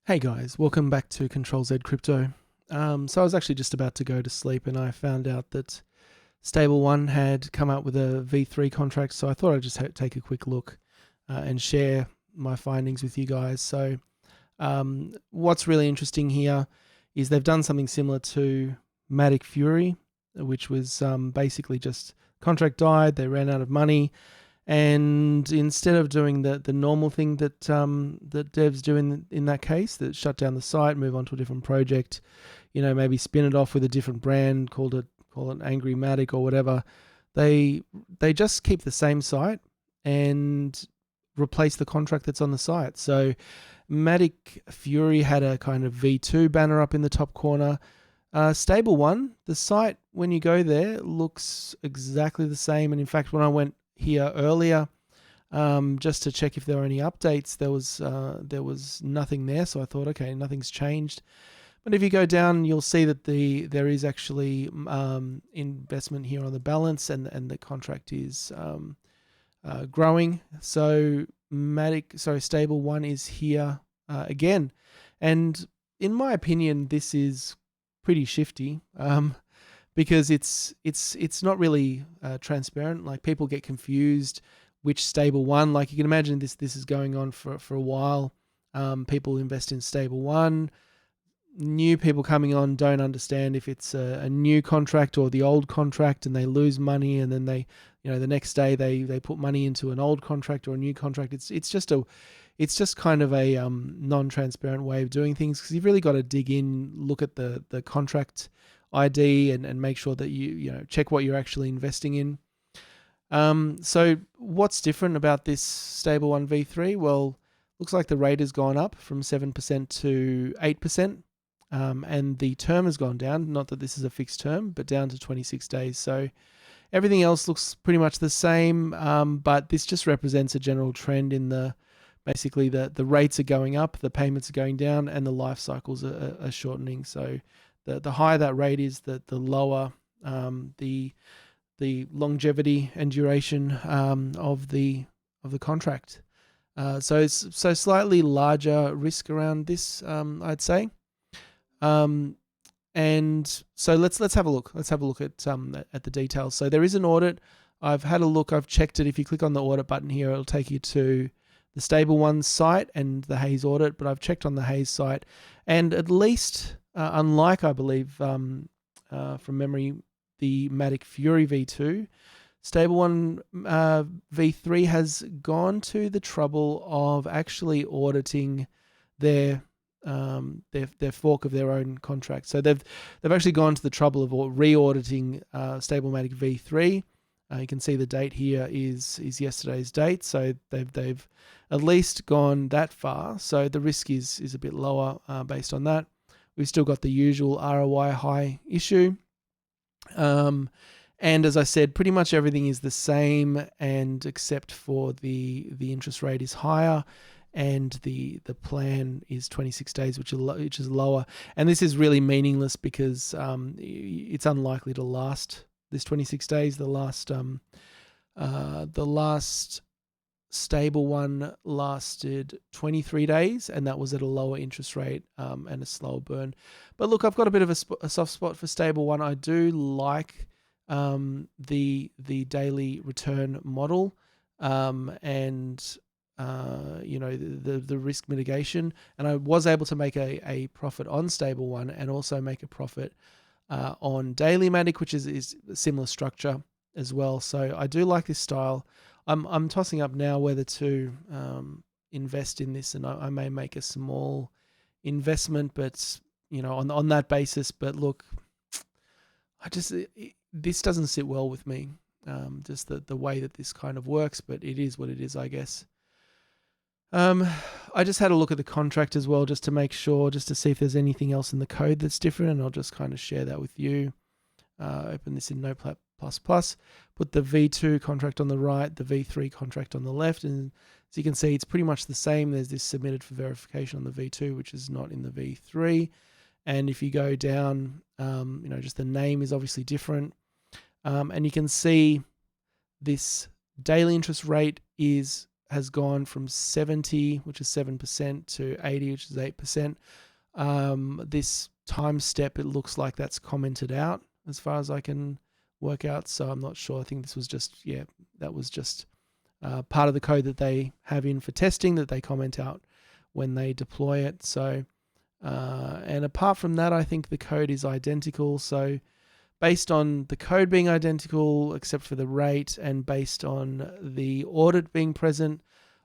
Hey guys, welcome back to Control Z Crypto. So I was actually just about to go to sleep and I found out that Stable One had come out with a V3 contract. So I thought I'd just take a quick look and share my findings with you guys. So what's really interesting here is they've done something similar to Matic Fury, which was basically just contract died, they ran out of money, and instead of doing the normal thing that that devs do in that case, that shut down the site, move on to a different project, maybe spin it off with a different brand, call it Angry Matic or whatever, they just keep the same site and replace the contract that's on the site. So Matic Fury had a kind of V2 banner up in the top corner. Stable One, the site when you go there looks exactly the same, and in fact, when I went here earlier, just to check if there were any updates, there was nothing there. So I thought, okay, nothing's changed. But if you go down, you'll see that there is actually investment here on the balance, and the contract is growing. So Stable One is here again, and in my opinion, this is pretty shifty. Because it's not really transparent. Like, people get confused which Stable One. Like, you can imagine this is going on for a while. People invest in Stable One. New people coming on don't understand if it's a new contract or the old contract, and they lose money, and then the next day they put money into an old contract or a new contract. It's just kind of a non-transparent way of doing things, because you've really got to dig in, look at the contract ID, and make sure that you check what you're actually investing in. So what's different about this Stable One V3? Well, looks like the rate has gone up from 7% to 8%, and the term has gone down. Not that this is a fixed term, but down to 26 days. So everything else looks pretty much the same, but this just represents a general trend in basically the rates are going up, the payments are going down, and the life cycles are shortening. So the higher that rate is, the lower the longevity and duration of the contract. So it's slightly larger risk around this, I'd say. And so let's have a look. Let's have a look at the details. So there is an audit. I've had a look. I've checked it. If you click on the audit button here, it'll take you to the Stable One site and the Hays audit. But I've checked on the Hays site, and at least, unlike, I believe, from memory, the Matic Fury V2, Stable One V3 has gone to the trouble of actually auditing their fork of their own contract. So they've actually gone to the trouble of re-auditing StableMatic V3. You can see the date here is yesterday's date. So they've at least gone that far. So the risk is a bit lower based on that. We've still got the usual ROI high issue. And as I said, pretty much everything is the same, and except for the interest rate is higher, and the plan is 26 days, which is lower. And this is really meaningless because it's unlikely to last this 26 days. The last Stable One lasted 23 days, and that was at a lower interest rate and a slower burn. But look, I've got a bit of a soft spot for Stable One. I do like the daily return model, and the risk mitigation, and I was able to make a profit on Stable One, and also make a profit on Daily Matic, which is a similar structure as well. So I do like this style. I'm tossing up now whether to invest in this, and I may make a small investment, but on that basis. But look, this doesn't sit well with me, just the way that this kind of works. But it is what it is, I guess. I just had a look at the contract as well, just to make sure, just to see if there's anything else in the code that's different, and I'll just kind of share that with you. Open this in Notepad++, put the V2 contract on the right, the V3 contract on the left, and as you can see, it's pretty much the same. There's this submitted for verification on the V2, which is not in the V3. And if you go down, just the name is obviously different. And you can see this daily interest rate has gone from 70, which is 7%, to 80, which is 8%. This time step, it looks like that's commented out as far as I can work out. So I'm not sure. I think this was just, that was just part of the code that they have in for testing that they comment out when they deploy it. So, and apart from that, I think the code is identical. So based on the code being identical, except for the rate, and based on the audit being present,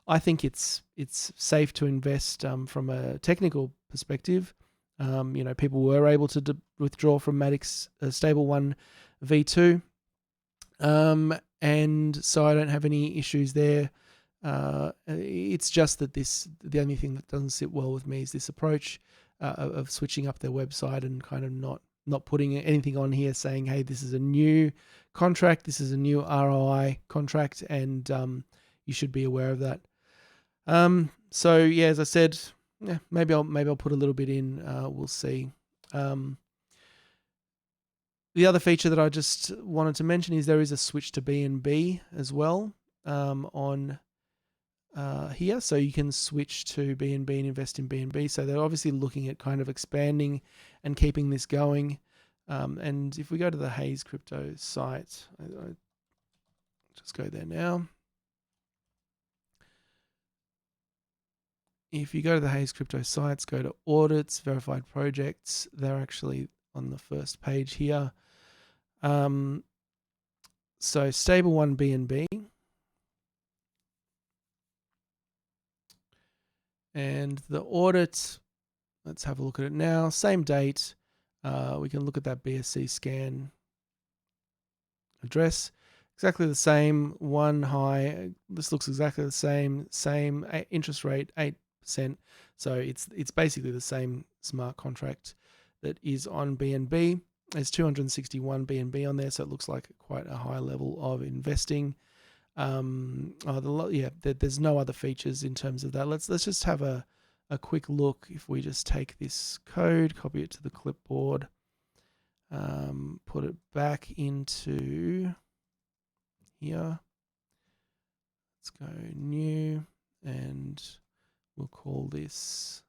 I think it's safe to invest from a technical perspective. People were able to withdraw from Matic's Stable 1 V2, and so I don't have any issues there. It's just that the only thing that doesn't sit well with me is this approach of switching up their website and kind of not putting anything on here saying, hey, this is a new contract, this is a new ROI contract, and you should be aware of that. So yeah, as I said, maybe I'll put a little bit in. We'll see. The other feature that I just wanted to mention is there is a switch to BNB as well on here. So you can switch to BNB and invest in BNB. So they're obviously looking at kind of expanding and keeping this going. And if we go to the Hays Crypto site, I just go there now. If you go to the Hays Crypto sites, go to audits, verified projects, they're actually on the first page here. So Stable 1 BNB. And the audit, let's have a look at it now. Same date. We can look at that BSC scan address. Exactly the same, one high. This looks exactly the same interest rate, 8%. So it's basically the same smart contract that is on BNB. There's 261 BNB on there, so it looks like quite a high level of investing. There's no other features in terms of that. Let's just have a quick look. If we just take this code, copy it to the clipboard, put it back into here. Let's go new, and we'll call this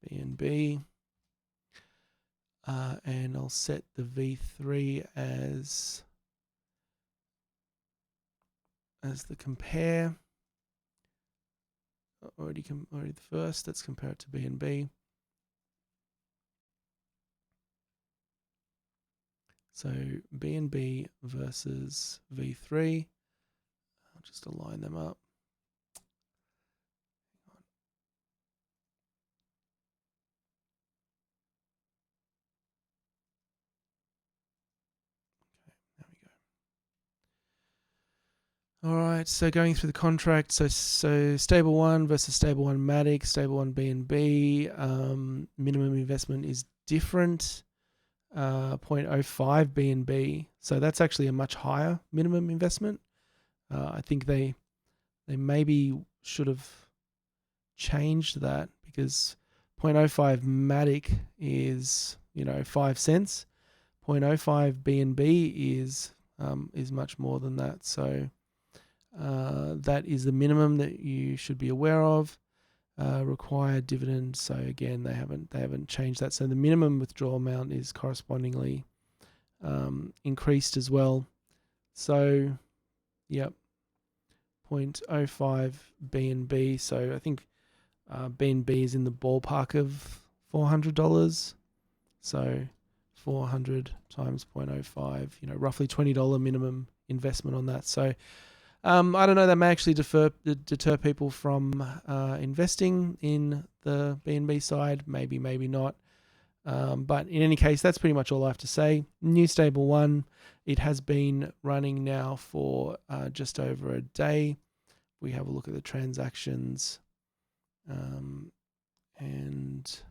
BNB. And I'll set the V3 as the compare. Already the first. Let's compare it to BNB. So BNB versus V3. I'll just align them up. All right, so going through the contract, so Stable 1 versus Stable 1 Matic, Stable 1 BNB, minimum investment is different, 0.05 BNB, so that's actually a much higher minimum investment. I think they maybe should have changed that, because 0.05 Matic is 5 cents, 0.05 BNB is much more than that, so. That is the minimum that you should be aware of. Required dividend. So again, they haven't changed that. So the minimum withdrawal amount is correspondingly increased as well. So, yep, 0.05 BNB. So I think BNB is in the ballpark of $400. So 400 times 0.05, roughly $20 minimum investment on that. So. I don't know, that may actually deter people from investing in the BNB side, maybe not. But in any case, that's pretty much all I have to say. New Stable 1, it has been running now for just over a day. We have a look at the transactions. And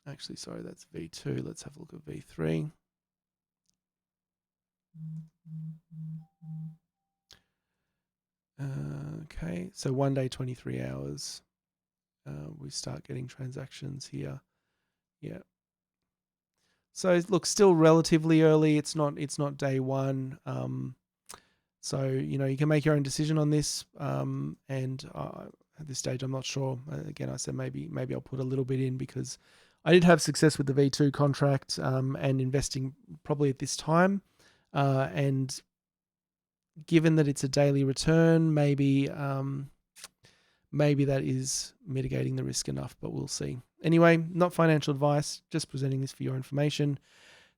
actually, sorry, that's V2. Let's have a look at V3. Okay, so 1 day, 23 hours. We start getting transactions here. Yeah. So look, still relatively early. It's not day one. So you can make your own decision on this. And at this stage, I'm not sure. Again, I said maybe I'll put a little bit in because I did have success with the V2 contract and investing probably at this time. And given that it's a daily return, maybe that is mitigating the risk enough, but we'll see. Anyway, not financial advice, just presenting this for your information.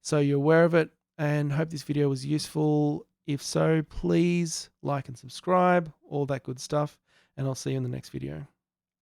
So you're aware of it, and hope this video was useful. If so, please like and subscribe, all that good stuff, and I'll see you in the next video.